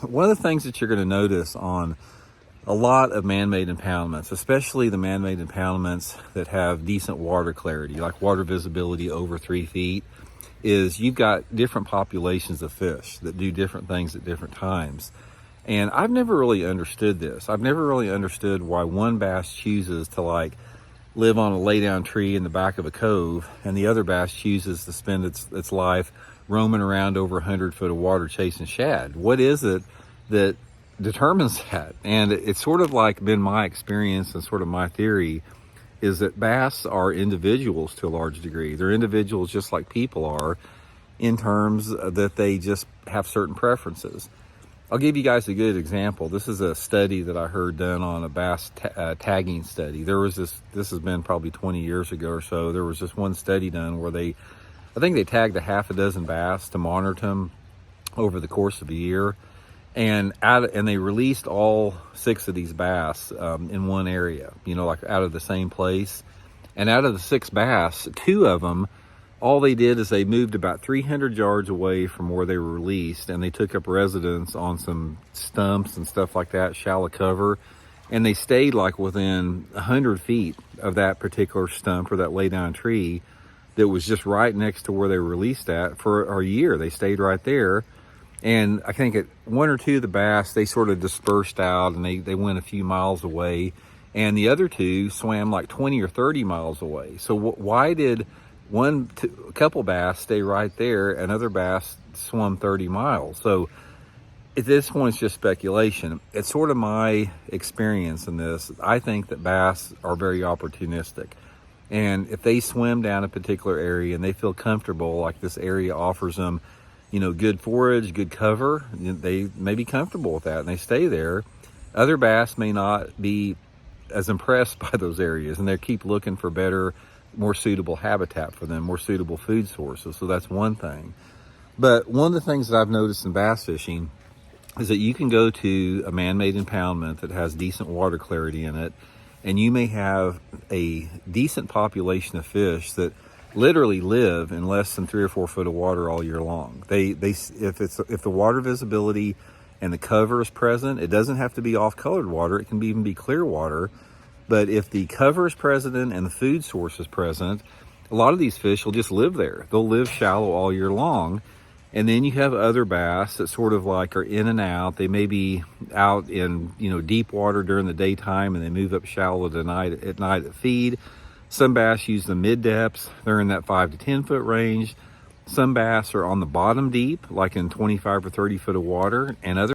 One of the things that you're going to notice on a lot of man-made impoundments, especially the man-made impoundments that have decent water clarity, like water visibility over 3 feet, is you've got different populations of fish that do different things at different times. And I've never really understood this. I've never really understood why one bass chooses to live on a lay-down tree in the back of a cove, and the other bass chooses to spend its life roaming around over 100 foot of water chasing shad. What is it that determines that? And it's sort of been my experience and sort of my theory is that bass are individuals to a large degree. They're individuals just like people are, in terms that they just have certain preferences. I'll give you guys a good example. This is a study that I heard done on a bass tagging study. This has been probably 20 years ago or so. There was just one study done where I think they tagged a half a dozen bass to monitor them over the course of a year. And they released all 6 of these bass in one area, out of the same place. And out of the 6 bass, 2 of them, all they did is they moved about 300 yards away from where they were released, and they took up residence on some stumps and stuff like that, shallow cover, and they stayed within 100 feet of that particular stump or that lay down tree that was just right next to where they were released at for a year. They stayed right there. And I think at 1 or 2 of the bass, they sort of dispersed out and they went a few miles away. And the other 2 swam 20 or 30 miles away. So why did a couple bass stay right there and other bass swam 30 miles? So at this point, it's just speculation. It's sort of my experience in this. I think that bass are very opportunistic. And if they swim down a particular area and they feel comfortable, like this area offers them good forage, good cover, they may be comfortable with that and they stay there. Other bass may not be as impressed by those areas and they keep looking for better, more suitable habitat for them, more suitable food sources. So that's one thing. But one of the things that I've noticed in bass fishing is that you can go to a man-made impoundment that has decent water clarity in it, and you may have a decent population of fish that literally live in less than 3 or 4 foot of water all year long. If the water visibility and the cover is present, it doesn't have to be off-colored water. It can even be clear water. But if the cover is present and the food source is present, a lot of these fish will just live there. They'll live shallow all year long. And then you have other bass that sort of are in and out. They may be out in deep water during the daytime and they move up shallow at night at feed. Some bass use the mid depths. They're in that 5 to 10 foot range. Some bass are on the bottom deep, like in 25 or 30 foot of water, and other